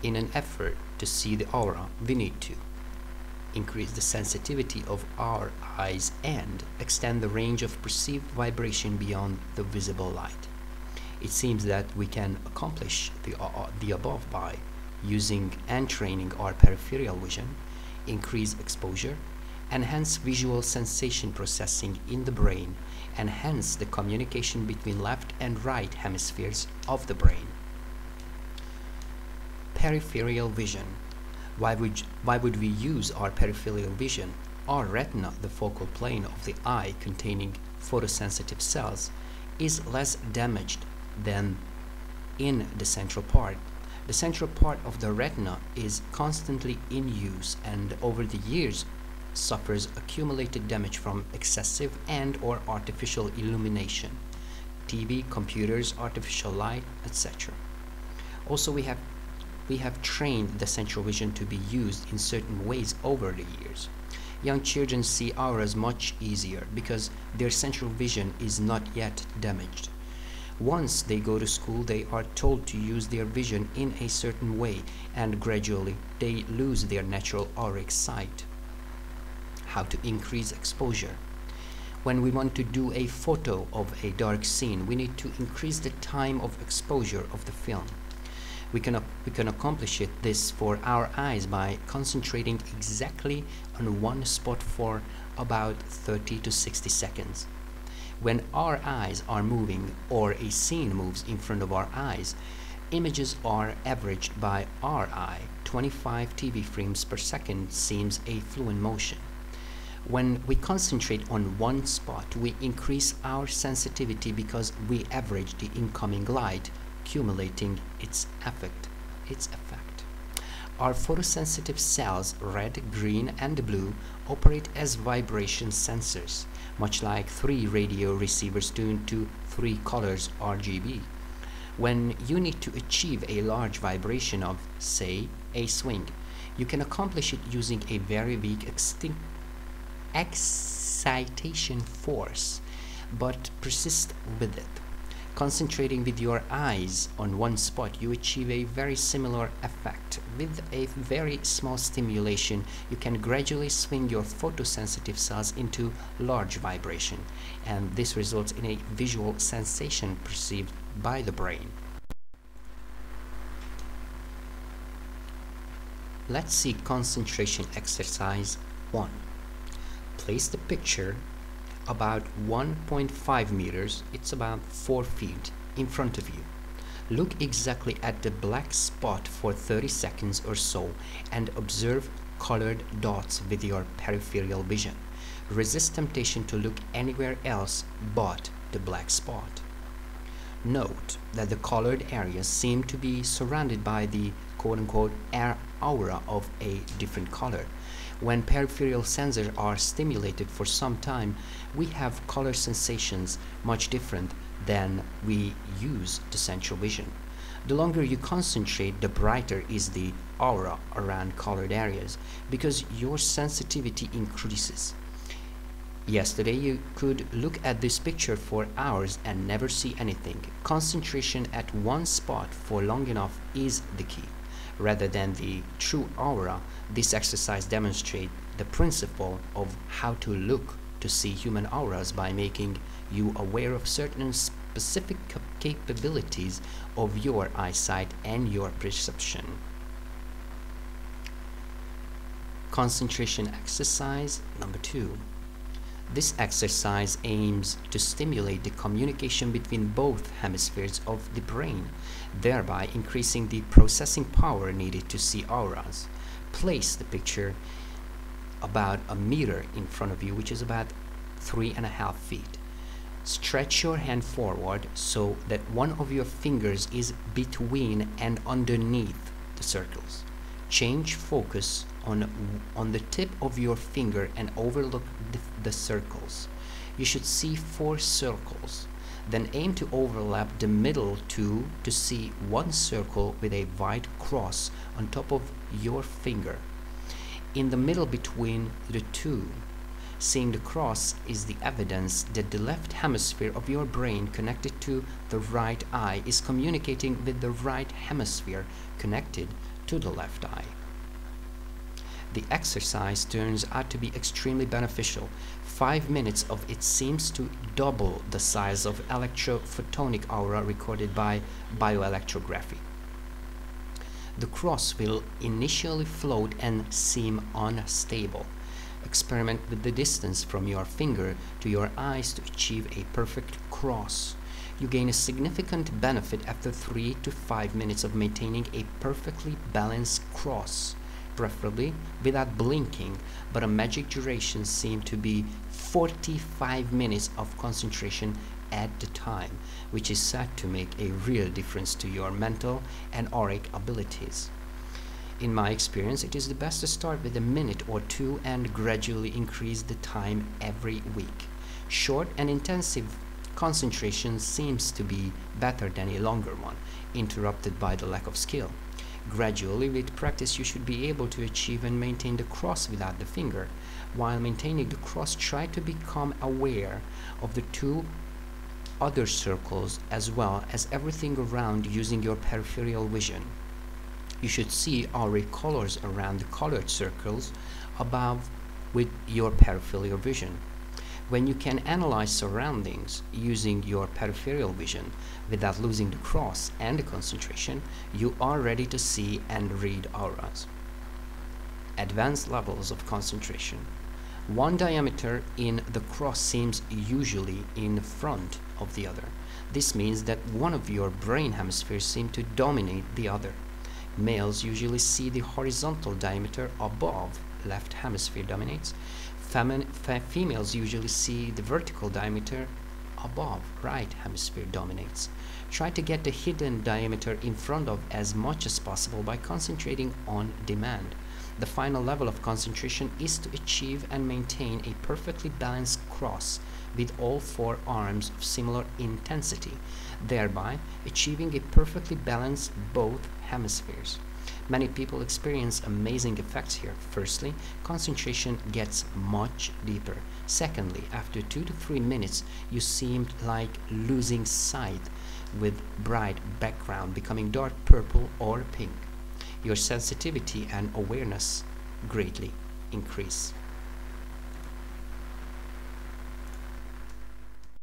In an effort to see the aura, we need to increase the sensitivity of our eyes and extend the range of perceived vibration beyond the visible light. It seems that we can accomplish the above by using and training our peripheral vision, increase exposure, enhance visual sensation processing in the brain, and hence the communication between left and right hemispheres of the brain. Peripheral vision. Why would we use our peripheral vision? Our retina, the focal plane of the eye containing photosensitive cells, is less damaged than in the central part. The central part of the retina is constantly in use and over the years suffers accumulated damage from excessive and or artificial illumination, TV, computers, artificial light, etc. Also, we have trained the central vision to be used in certain ways over the years. Young children see auras much easier because their central vision is not yet damaged. Once they go to school, they are told to use their vision in a certain way, and gradually they lose their natural auric sight. How to increase exposure? When we want to do a photo of a dark scene, we need to increase the time of exposure of the film. We can accomplish this for our eyes by concentrating exactly on one spot for about 30 to 60 seconds. When our eyes are moving or a scene moves in front of our eyes, images are averaged by our eye. 25 TV frames per second seems a fluent motion. When we concentrate on one spot, we increase our sensitivity because we average the incoming light, accumulating its effect. Our photosensitive cells, red, green, and blue, operate as vibration sensors, much like 3 radio receivers tuned to 3 colors RGB. When you need to achieve a large vibration of, say, a swing, you can accomplish it using a very weak excitation force, but persist with it. Concentrating with your eyes on one spot, you achieve a very similar effect. With a very small stimulation, you can gradually swing your photosensitive cells into large vibration, and this results in a visual sensation perceived by the brain. Let's see concentration exercise 1. Place the picture about 1.5 meters, it's about 4 feet, in front of you. Look exactly at the black spot for 30 seconds or so and observe colored dots with your peripheral vision. Resist temptation to look anywhere else but the black spot. Note that the colored areas seem to be surrounded by the quote-unquote aura of a different color. When peripheral sensors are stimulated for some time, we have color sensations much different than we use the central vision. The longer you concentrate, the brighter is the aura around colored areas because your sensitivity increases. Yesterday you could look at this picture for hours and never see anything. Concentration at one spot for long enough is the key. Rather than the true aura, this exercise demonstrates the principle of how to look to see human auras by making you aware of certain specific capabilities of your eyesight and your perception. Concentration exercise number 2. This exercise aims to stimulate the communication between both hemispheres of the brain, thereby increasing the processing power needed to see auras. Place the picture about a meter in front of you, which is about 3.5 feet. Stretch your hand forward so that one of your fingers is between and underneath the circles. Change focus on the tip of your finger and overlook the circles. You should see 4 circles. Then aim to overlap the middle 2 to see one circle with a white cross on top of your finger. In the middle between the 2, seeing the cross is the evidence that the left hemisphere of your brain connected to the right eye is communicating with the right hemisphere connected to the left eye. The exercise turns out to be extremely beneficial. 5 minutes of it seems to double the size of electrophotonic aura recorded by bioelectrography. The cross will initially float and seem unstable. Experiment with the distance from your finger to your eyes to achieve a perfect cross. You gain a significant benefit after 3 to 5 minutes of maintaining a perfectly balanced cross, preferably without blinking, but a magic duration seemed to be 45 minutes of concentration at the time, which is said to make a real difference to your mental and auric abilities. In my experience, it is the best to start with a minute or two and gradually increase the time every week. Short and intensive concentration seems to be better than a longer one, interrupted by the lack of skill. Gradually, with practice, you should be able to achieve and maintain the cross without the finger. While maintaining the cross, try to become aware of the two other circles as well as everything around using your peripheral vision. You should see auric colors around the colored circles above with your peripheral vision. When you can analyze surroundings using your peripheral vision without losing the cross and the concentration, you are ready to see and read auras. Advanced levels of concentration. One diameter in the cross seems usually in front of the other. This means that one of your brain hemispheres seems to dominate the other. Males usually see the horizontal diameter above, left hemisphere dominates. Females usually see the vertical diameter above, right hemisphere dominates. Try to get the hidden diameter in front of as much as possible by concentrating on demand. The final level of concentration is to achieve and maintain a perfectly balanced cross with all 4 arms of similar intensity, thereby achieving a perfectly balanced both hemispheres. Many people experience amazing effects here. Firstly, concentration gets much deeper. Secondly, after 2 to 3 minutes, you seemed like losing sight with bright background becoming dark purple or pink. Your sensitivity and awareness greatly increase.